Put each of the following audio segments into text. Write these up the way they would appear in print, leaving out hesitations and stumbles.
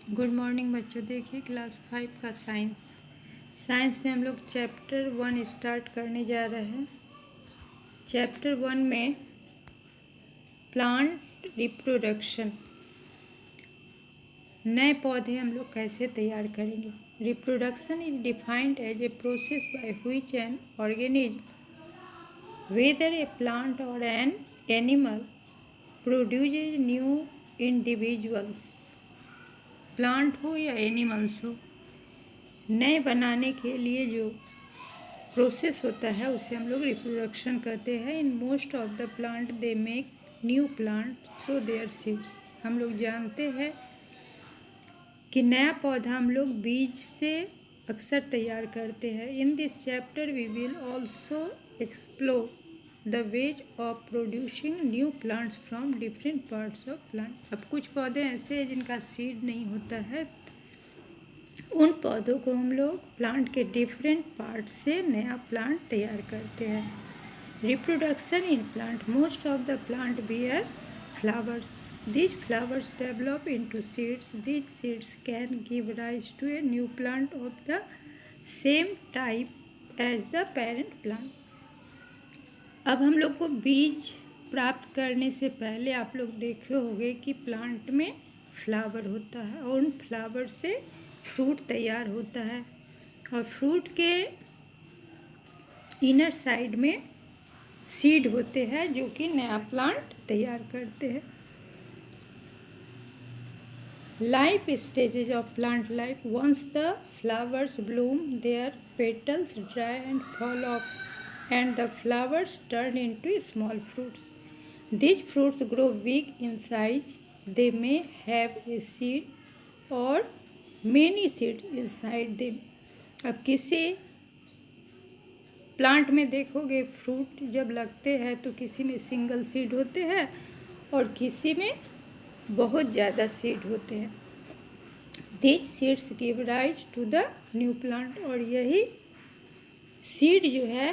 Good morning बच्चों। देखिए class 5 का साइंस में हम लोग चैप्टर 1 स्टार्ट करने जा रहे हैं। चैप्टर 1 में प्लांट रिप्रोडक्शन, नए पौधे हम लोग कैसे तैयार करेंगे। Reproduction is defined as a process by which an organism whether a plant और an animal produces new individuals. Plant हो या एनिमल्स हो, नए बनाने के लिए जो प्रोसेस होता है उसे हम लोग रिप्रोडक्शन कहते हैं। In most of the plant they make new plant through their seeds. हम लोग जानते हैं कि नया पौधा हम लोग बीज से अक्सर तैयार करते हैं। In this chapter we will also explore the ways of producing new plants from different parts of plant. अब कुछ पौधे ऐसे हैं जिनका सीड नहीं होता है, उन पौधों को हम लोग प्लांट के डिफरेंट पार्ट से नया प्लांट तैयार करते हैं। Reproduction in plant, most of the plant beer flowers. These flowers develop into seeds. These seeds can give rise to a new plant of the same type as the parent plant. अब हम लोग को बीज प्राप्त करने से पहले आप लोग देखे होंगे कि प्लांट में फ्लावर होता है और उन फ्लावर से फ्रूट तैयार होता है और फ्रूट के इनर साइड में सीड होते हैं जो कि नया प्लांट तैयार करते हैं। Life stages of plant life. Once the flowers bloom their petals dry and fall off and the flowers turn into small fruits. These fruits grow big in size. They may have a seed or many seeds inside them. अब किसी plant में देखोगे fruit जब लगते हैं तो किसी में सिंगल सीड होते हैं और किसी में बहुत ज़्यादा सीड होते हैं। These seeds give rise to the new plant. और यही सीड जो है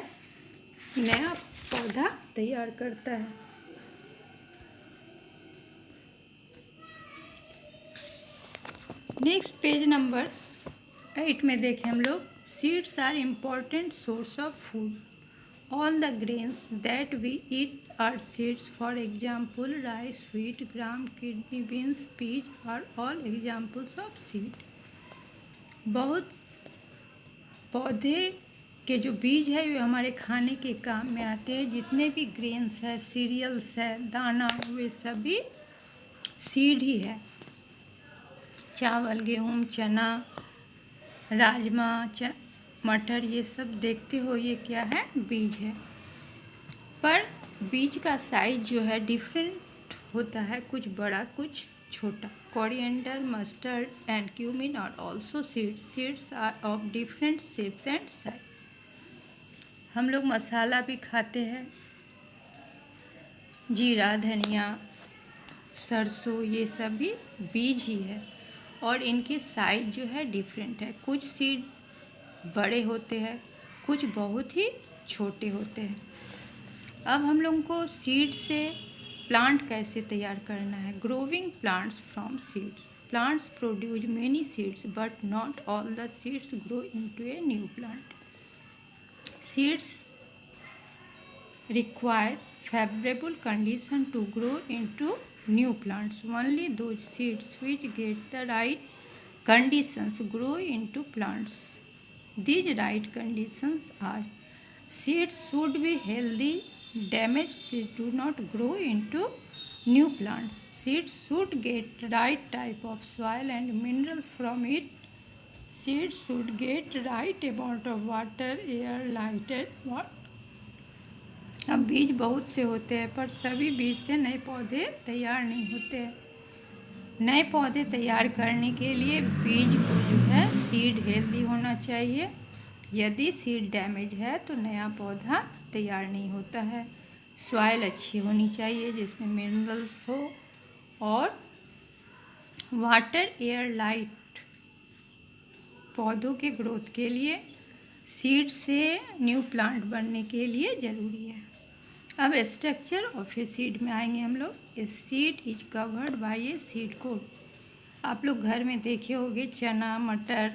नया पौधा तैयार करता है। नेक्स्ट पेज नंबर 8 में देखें हम लोग, seeds are important source of food. All the grains that we eat are seeds. For example rice, wheat, gram, kidney beans, peas are all examples of seed. बहुत पौधे के जो बीज है वे हमारे खाने के काम में आते हैं। जितने भी ग्रेन्स है, सीरियल्स है, दाना, वे सभी सीड ही है। चावल, गेहूँ, चना, राजमा, मटर, ये सब देखते हो ये क्या है, बीज है। पर बीज का साइज जो है डिफरेंट होता है, कुछ बड़ा कुछ छोटा। Coriander, mustard and cumin are also seeds. Seeds are of different shapes and size. हम लोग मसाला भी खाते हैं, जीरा, धनिया, सरसों, ये सब भी बीज ही है और इनके साइज जो है डिफरेंट है। कुछ सीड बड़े होते हैं, कुछ बहुत ही छोटे होते हैं। अब हम लोगों को सीड से प्लांट कैसे तैयार करना है। Growing plants from seeds. Plants produce many seeds but not all the seeds grow into a new plant. Seeds require favorable condition to grow into new plants. Only those seeds which get the right conditions grow into plants. These right conditions are: seeds should be healthy. Damaged seeds do not grow into new plants. Seeds should get right type of soil and minerals from it. Seeds should get right amount of water, air, light and water. अब बीज बहुत से होते हैं पर सभी बीज से नए पौधे तैयार नहीं होते हैं। नए पौधे तैयार करने के लिए बीज को जो है सीड हेल्दी होना चाहिए। यदि सीड डैमेज है तो नया पौधा तैयार नहीं होता है। सॉइल अच्छी होनी चाहिए जिसमें मिनरल्स हो और वाटर, एयर, लाइट पौधों के ग्रोथ के लिए, सीड से न्यू प्लांट बनने के लिए ज़रूरी है। अब स्ट्रक्चर ऑफ ए सीड में आएंगे हम लोग। A seed is covered by a seed coat. आप लोग घर में देखे होंगे चना, मटर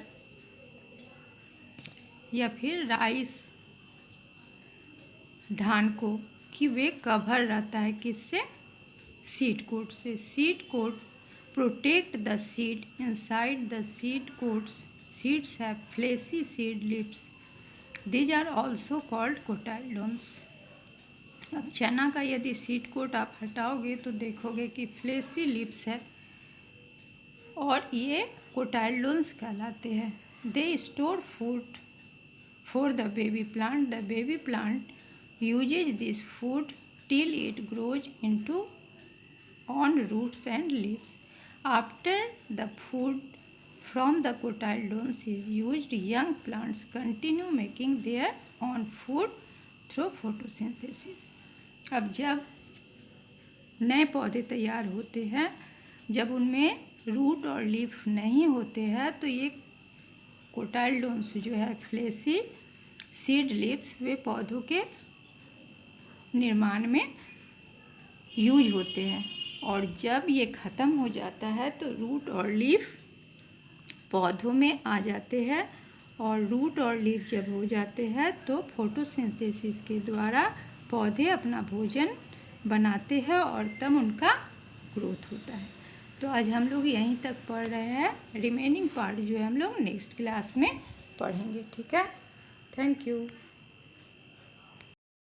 या फिर राइस, धान को, कि वे कवर रहता है किससे? सीड कोट से। Seed coat protect the seed inside the seed coats. Seeds have fleshy seed lips. These are also called cotyledons. अब चना का यदि सीड कोट आप हटाओगे तो देखोगे कि फ्लेशी लिप्स है और ये कोटाइलडोन्स कहलाते हैं। They store food for the baby plant. The baby plant uses this food till it grows into on roots and leaves. After the food from the cotyledons is used, young plants continue making their own food through photosynthesis. अब जब नए पौधे तैयार होते हैं, जब उनमें root और लीफ नहीं होते हैं, तो ये कोटाइलडोन्स जो है फ्लेशी सीड लिप्स, वे पौधों के निर्माण में यूज होते हैं। और जब ये ख़त्म हो जाता है तो रूट और लीफ पौधों में आ जाते हैं, और रूट और लीफ जब हो जाते हैं तो फोटोसिंथेसिस के द्वारा पौधे अपना भोजन बनाते हैं और तब उनका ग्रोथ होता है। तो आज हम लोग यहीं तक पढ़ रहे हैं। रिमेनिंग पार्ट जो है हम लोग नेक्स्ट क्लास में पढ़ेंगे। ठीक है, थैंक यू।